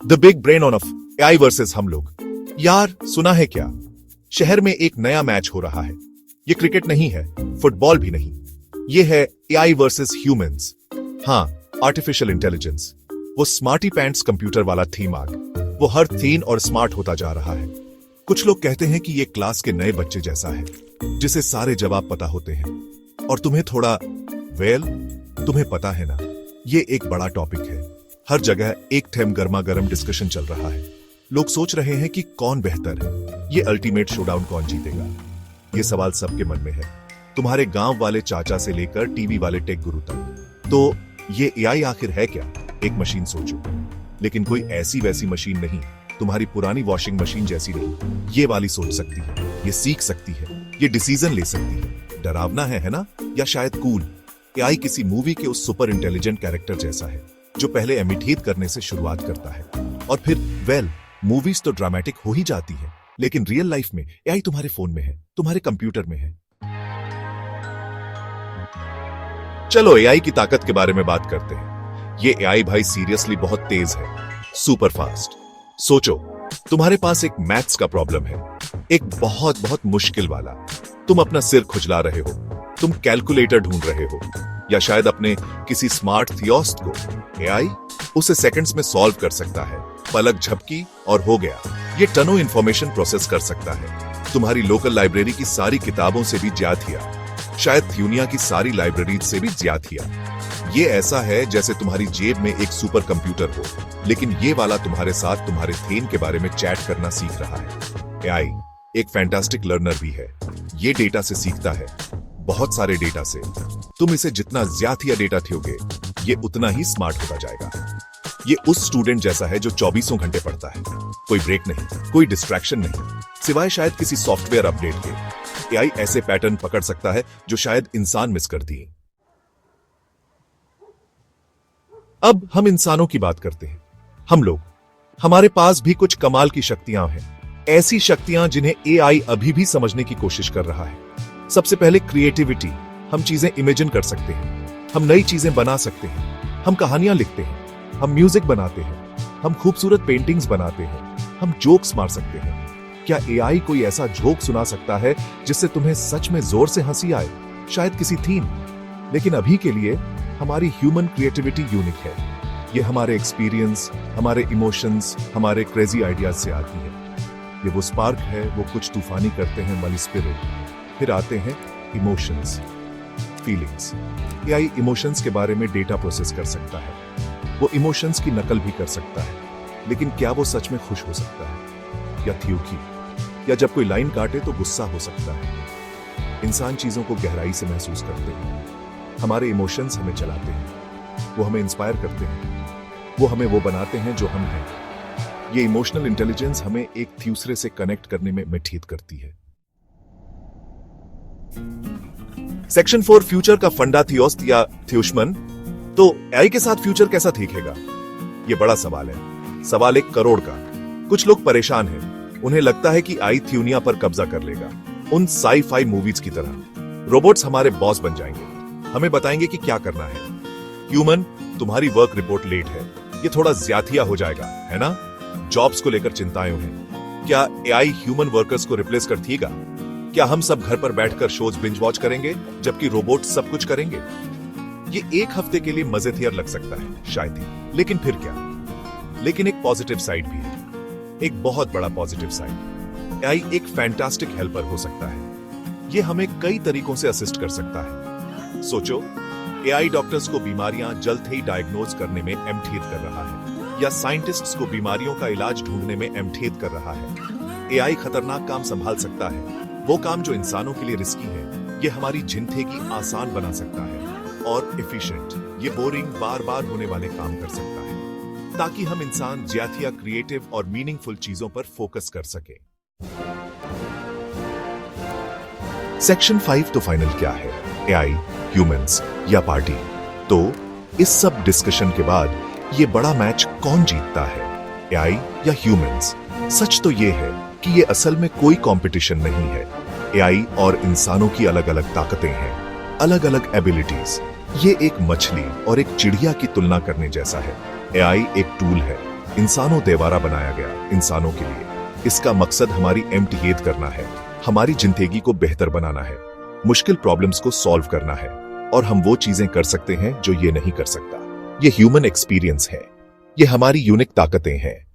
The big brain on off AI versus हम लोग। यार सुना है क्या, शहर में एक नया मैच हो रहा है। ये क्रिकेट नहीं है, फुटबॉल भी नहीं, ये है एआई वर्सेस ह्यूमंस। हाँ, आर्टिफिशियल इंटेलिजेंस, वो स्मार्टी पैंट्स कंप्यूटर वाला थीम आग, वो हर थीन और स्मार्ट होता जा रहा है। कुछ लोग कहते हैं कि ये क्लास के नए बच्चे जैसा है, जिसे सारे जवाब पता होते हैं, और तुम्हें थोड़ा तुम्हें पता है ना, ये एक बड़ा टॉपिक है। हर जगह एक ठेम गर्मा गर्म डिस्कशन चल रहा है। लोग सोच रहे हैं कि कौन बेहतर है, ये अल्टीमेट शोडाउन कौन जीतेगा। ये सवाल सबके मन में है, तुम्हारे गांव वाले चाचा से लेकर टीवी वाले टेक गुरु तक। तो ये एआई आखिर है क्या? एक मशीन सोचो, लेकिन कोई ऐसी वैसी मशीन नहीं, तुम्हारी पुरानी वॉशिंग मशीन जैसी नहीं। ये वाली सोच सकती है, ये सीख सकती है, ये डिसीजन ले सकती है। डरावना है ना? या शायद कूल। एआई किसी मूवी के उस सुपर इंटेलिजेंट कैरेक्टर जैसा है, जो पहले इमिटेट करने से शुरुआत करता है, और फिर मूवीज तो ड्रामेटिक हो ही जाती है, लेकिन रियल लाइफ में एआई तुम्हारे फोन में है, तुम्हारे कंप्यूटर में है। चलो एआई की ताकत के बारे में बात करते हैं। ये एआई भाई सीरियसली बहुत तेज है, सुपर फास्ट। सोचो, तुम्हारे पास एक मैथ्स का प्रॉब्लम है, एक बहुत बहुत मुश्किल वाला। तुम अपना सिर खुजला रहे हो, तुम कैलकुलेटर ढूंढ रहे हो, या शायद अपने किसी स्मार्ट थियोस्ट को। एआई उसे सेकंड्स में सॉल्व कर सकता है, पलक झपकी और हो गया। ये टनों इंफॉर्मेशन प्रोसेस कर सकता है, तुम्हारी लोकल लाइब्रेरी की सारी किताबों से भी ज्यादा, शायद दुनिया की सारी लाइब्रेरी से भी ज्यादा। ये ऐसा है जैसे तुम्हारी जेब में एक सुपर कंप्यूटर हो, लेकिन ये वाला तुम्हारे साथ तुम्हारे थेम के बारे में चैट करना सीख रहा है। एआई एक फैंटास्टिक लर्नर भी है, ये डेटा से सीखता है, बहुत सारे डेटा से। तुम इसे जितना ज्यादा डेटा दोगे, ये उतना ही स्मार्ट होता जाएगा। ये उस स्टूडेंट जैसा है जो 24 घंटे पढ़ता है, कोई ब्रेक नहीं, कोई डिस्ट्रैक्शन नहीं, सिवाय शायद किसी सॉफ्टवेयर अपडेट के। एआई ऐसे पैटर्न पकड़ सकता है जो शायद इंसान मिस कर दिए। अब हम इंसानों की बात करते हैं। हम लोग, हमारे पास भी कुछ कमाल की शक्तियां हैं, ऐसी शक्तियां जिन्हें एआई अभी भी समझने की कोशिश कर रहा है। सबसे पहले क्रिएटिविटी। हम चीजें इमेजिन कर सकते हैं, हम नई चीजें बना सकते हैं, हम कहानियां लिखते हैं, हम म्यूजिक बनाते हैं, हम खूबसूरत पेंटिंग्स बनाते हैं, हम जोक्स मार सकते हैं। क्या एआई कोई ऐसा जोक सुना सकता है जिससे तुम्हें सच में जोर से हंसी आए? शायद किसी थीम। लेकिन अभी के लिए हमारी ह्यूमन क्रिएटिविटी यूनिक है। ये हमारे एक्सपीरियंस, हमारे इमोशंस, हमारे क्रेजी आइडियाज से आती है। ये वो स्पार्क है, वो कुछ तूफानी करते हैं वाली स्पिरिट। फिर आते हैं इमोशंस, फीलिंग्स। एआई इमोशंस के बारे में डेटा प्रोसेस कर सकता है, वो इमोशंस की नकल भी कर सकता है, लेकिन क्या वो सच में खुश हो सकता है, या थियुकी, या जब कोई लाइन काटे तो गुस्सा हो सकता है? इंसान चीजों को गहराई से महसूस करते हैं, हमारे इमोशंस हमें चलाते हैं, वो हमें इंस्पायर करते हैं, वो हमें वो बनाते हैं जो हम हैं। ये इमोशनल इंटेलिजेंस हमें एक दूसरे से कनेक्ट करने में मदद करती है। सेक्शन 4 फ्यूचर का फंडा थियोस्ट या थ्यूशमन। तो एआई के साथ फ्यूचर कैसा दिखेगा? ये बड़ा सवाल है, सवाल 1 करोड़ का। कुछ लोग परेशान हैं, उन्हें लगता है कि आई दुनिया पर कब्जा कर लेगा, उन साई-फाई मूवीज की तरह। रोबोट्स हमारे बॉस बन जाएंगे, हमें बताएंगे कि क्या करना है। ह्यूमन, तुम्हारी वर्क रिपोर्ट लेट है, ये थोड़ा ज्यादा हो जाएगा, है ना? जॉब्स को लेकर चिंताएं हैं। क्या एआई ह्यूमन वर्कर्स को रिप्लेस कर देगा? क्या हम सब घर पर बैठकर शोज बिंज वॉच करेंगे, जबकि रोबोट सब कुछ करेंगे? ये एक हफ्ते के लिए मजेदार लग सकता है शायद ही, लेकिन फिर क्या? लेकिन एक पॉजिटिव साइड भी है, एक बहुत बड़ा पॉजिटिव साइड। एआई एक फैंटास्टिक हेल्पर हो सकता है। ये हमें कई तरीकों से असिस्ट कर सकता है। सोचो, एआई डॉक्टर्स को बीमारियां जल्द ही डायग्नोज करने में मदद कर रहा है, या साइंटिस्ट्स को बीमारियों का इलाज ढूंढने में मदद कर रहा है। एआई खतरनाक काम संभाल सकता है, वो काम जो इंसानों के लिए रिस्की है। ये हमारी जिंदगी आसान बना सकता है, और एफिशिएंट, ये बोरिंग बार बार होने वाले काम कर सकता है, ताकि हम इंसान ज्यादा क्रिएटिव और मीनिंगफुल चीजों पर फोकस कर सके। सेक्शन 5 तो फाइनल क्या है, एआई, ह्यूमंस या पार्टी? तो इस सब डिस्कशन के बाद ये बड़ा मैच कौन जीतता है, एआई या ह्यूमंस? सच तो ये है कि ये असल में कोई कंपटीशन नहीं है। एआई और इंसानों की अलग अलग ताकतें हैं, अलग अलग एबिलिटीज। ये एक मछली और एक चिड़िया की तुलना करने जैसा है। एआई एक टूल है, इंसानों देवारा बनाया गया इंसानों के लिए। इसका मकसद हमारी एम्प्टीएट करना है, हमारी जिंदगी को बेहतर बनाना है, मुश्किल प्रॉब्लम्स को सॉल्व करना है, और हम वो चीजें कर सकते हैं जो ये नहीं कर सकता। ये ह्यूमन एक्सपीरियंस है, ये हमारी यूनिक ताकतें हैं।